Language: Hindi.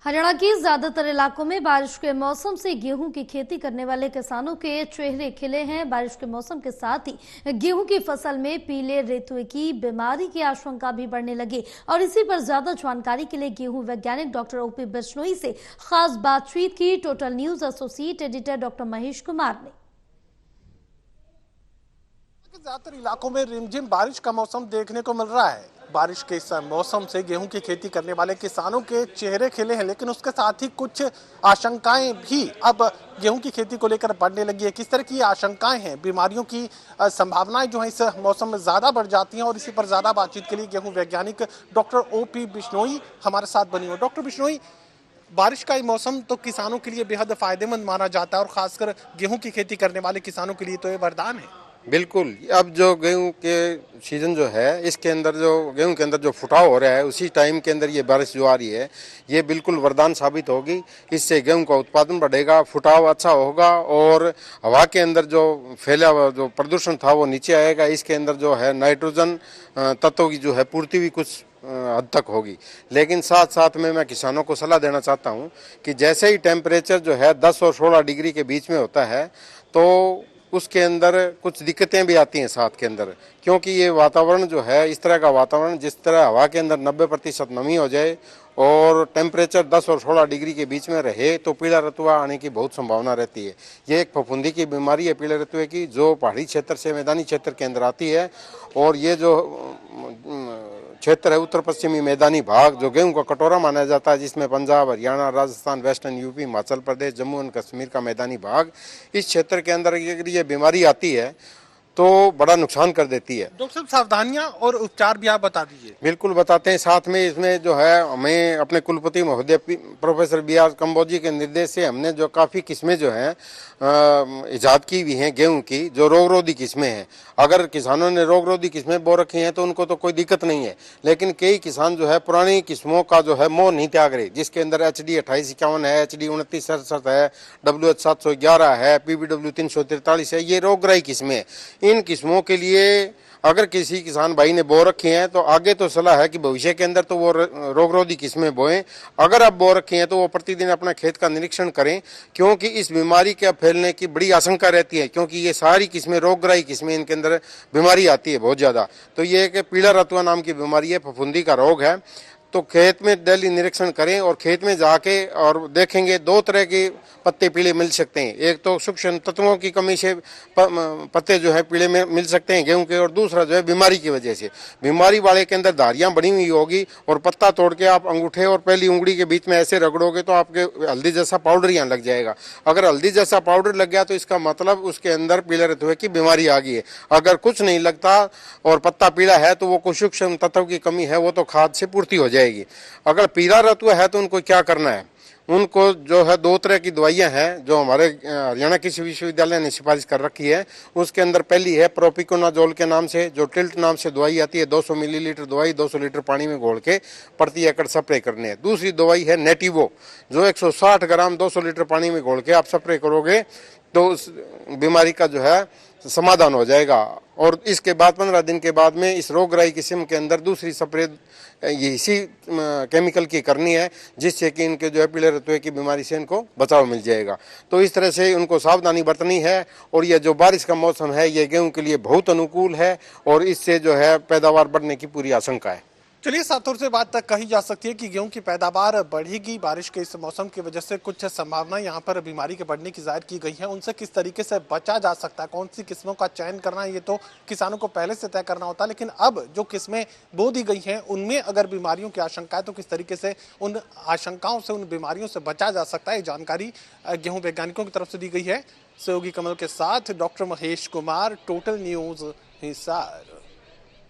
हरियाणा के ज्यादातर इलाकों में बारिश के मौसम से गेहूं की खेती करने वाले किसानों के चेहरे खिले हैं। बारिश के मौसम के साथ ही गेहूं की फसल में पीले रेतुए की बीमारी की आशंका भी बढ़ने लगी और इसी पर ज्यादा जानकारी के लिए गेहूं वैज्ञानिक डॉक्टर ओपी बिश्नोई से खास बातचीत की total news associate editor doctor Mahesh Kumar ने। ज्यादातर इलाकों में रिमझिम बारिश का मौसम देखने को मिल रहा है। बारिश के इस मौसम से गेहूं की खेती करने वाले किसानों के चेहरे खिले हैं, लेकिन उसके साथ ही कुछ आशंकाएं भी अब गेहूं की खेती को लेकर बढ़ने लगी है। किस तरह की आशंकाएं हैं, बीमारियों की संभावनाएं जो है इस मौसम में ज्यादा बढ़ जाती हैं, और इसी पर ज्यादा बातचीत के लिए गेहूं वैज्ञानिक डॉक्टर ओपी बिश्नोई हमारे साथ बनी हो। डॉक्टर बिश्नोई, बारिश का मौसम तो किसानों के लिए बेहद फायदेमंद माना जाता है और खासकर गेहूं की खेती करने वाले किसानों के लिए तो ये वरदान है। बिल्कुल, अब जो गेहूं के सीजन जो है, इसके अंदर जो गेहूं के अंदर जो फुटाव हो रहा है, उसी टाइम के अंदर ये बारिश जो आ रही है, ये बिल्कुल वरदान साबित होगी। इससे गेहूं का उत्पादन बढ़ेगा, फुटाव अच्छा होगा और हवा के अंदर जो फैला हुआ जो प्रदूषण था वो नीचे आएगा। इसके अंदर जो है नाइट्रोजन तत्वों की जो है पूर्ति भी कुछ हद तक होगी। लेकिन साथ साथ में मैं किसानों को सलाह देना चाहता हूँ कि जैसे ही टेम्परेचर जो है 10 और 16 डिग्री के बीच में होता है, तो उसके अंदर कुछ दिक्कतें भी आती हैं साथ के अंदर, क्योंकि ये वातावरण जो है, इस तरह का वातावरण जिस तरह हवा के अंदर 90% नमी हो जाए और टेम्परेचर 10 और 16 डिग्री के बीच में रहे, तो पीला रतुआ आने की बहुत संभावना रहती है। ये एक फफूंदी की बीमारी है पीले रतुए की, जो पहाड़ी क्षेत्र से मैदानी क्षेत्र के अंदर आती है। और ये जो क्षेत्र है उत्तर पश्चिमी मैदानी भाग, जो गेहूं का कटोरा माना जाता है, जिसमें Punjab, Haryana, Rajasthan, western UP, Himachal Pradesh, Jammu and Kashmir का मैदानी भाग, इस क्षेत्र के अंदर अगर ये बीमारी आती है तो बड़ा नुकसान कर देती है। डॉक्टर साहब, सावधानियां और उपचार भी आप बता दीजिए। बिल्कुल बताते हैं। साथ में इसमें जो है, हमें अपने कुलपति महोदय प्रोफेसर BR कंबोजी के निर्देश से हमने जो काफ़ी किस्में जो हैं इजाद की हुई हैं गेहूं की, जो रोगरोधी किस्में हैं। अगर किसानों ने रोगरोधी किस्में बो रखी हैं तो उनको तो कोई दिक्कत नहीं है, लेकिन कई किसान जो है पुरानी किस्मों का जो है मोह नहीं त्याग रहे, जिसके अंदर HD 2851 है, HD 2967 है, WH 711 है, PBW 343 है, ये रोगग्राही किस्में। इन किस्मों के लिए अगर किसी किसान भाई ने बो रखी हैं तो आगे तो सलाह है कि भविष्य के अंदर तो वो रोगरोधी किस्में बोएं। अगर आप बो रखी हैं तो वो प्रतिदिन अपना खेत का निरीक्षण करें, क्योंकि इस बीमारी के फैलने की बड़ी आशंका रहती है, क्योंकि ये सारी किस्में रोगग्राही किस्में, इनके अंदर बीमारी आती है बहुत ज़्यादा। तो ये एक पीला रतुआ नाम की बीमारी है, फफूंदी का रोग है। तो खेत में डेली निरीक्षण करें और खेत में जाके और देखेंगे, दो तरह के पत्ते पीले मिल सकते हैं। एक तो सूक्ष्म तत्वों की कमी से पत्ते जो है पीले में मिल सकते हैं गेहूं के, और दूसरा जो है बीमारी की वजह से। बीमारी वाले के अंदर धारियां बनी हुई होगी और पत्ता तोड़ के आप अंगूठे और पहली उंगली के बीच में ऐसे रगड़ोगे तो आपके हल्दी जैसा पाउडर यहाँ लग जाएगा। अगर हल्दी जैसा पाउडर लग गया तो इसका मतलब उसके अंदर पीले रतुए की बीमारी आ गई है। अगर कुछ नहीं लगता और पत्ता पीला है तो वो कुछ सूक्ष्म तत्व की कमी है, वो तो खाद से पूर्ति हो जाएगी। अगर पीला रतुआ है तो उनको क्या करना है, उनको जो है 2 तरह की दवाइयां हैं जो हमारे हरियाणा कृषि विश्वविद्यालय ने सिफारिश कर रखी है। उसके अंदर पहली है प्रोपिकोनाजोल के नाम से, जो टिल्ट नाम से दवाई आती है। 200 मिलीलीटर दवाई 200 लीटर पानी में घोल के प्रति एकड़ स्प्रे करनी है। दूसरी दवाई है नेटिवो, जो 160 ग्राम 200 लीटर पानी में घोल के आप स्प्रे करोगे तो उस बीमारी का जो है समाधान हो जाएगा। और इसके बाद 15 दिन के बाद में इस रोगग्राही किस्म के अंदर दूसरी स्प्रे इसी केमिकल की करनी है, जिससे कि इनके जो है पीले रतुए की बीमारी से इनको बचाव मिल जाएगा। तो इस तरह से उनको सावधानी बरतनी है। और ये जो बारिश का मौसम है, ये गेहूं के लिए बहुत अनुकूल है और इससे जो है पैदावार बढ़ने की पूरी आशंका है। चलिए, साफ तौर से बात तक कही जा सकती है कि गेहूं की पैदावार बढ़ेगी। बारिश के इस मौसम की वजह से कुछ संभावना यहाँ पर बीमारी के बढ़ने की जाहिर की गई है। उनसे किस तरीके से बचा जा सकता है, कौन सी किस्मों का चयन करना है, ये तो किसानों को पहले से तय करना होता है। लेकिन अब जो किस्में बो दी गई हैं उनमें अगर बीमारियों की आशंका है तो किस तरीके से उन आशंकाओं से, उन बीमारियों से बचा जा सकता है, जानकारी गेहूं वैज्ञानिकों की तरफ से दी गई है। सहयोगी कमल के साथ doctor Mahesh Kumar, total news Hisar.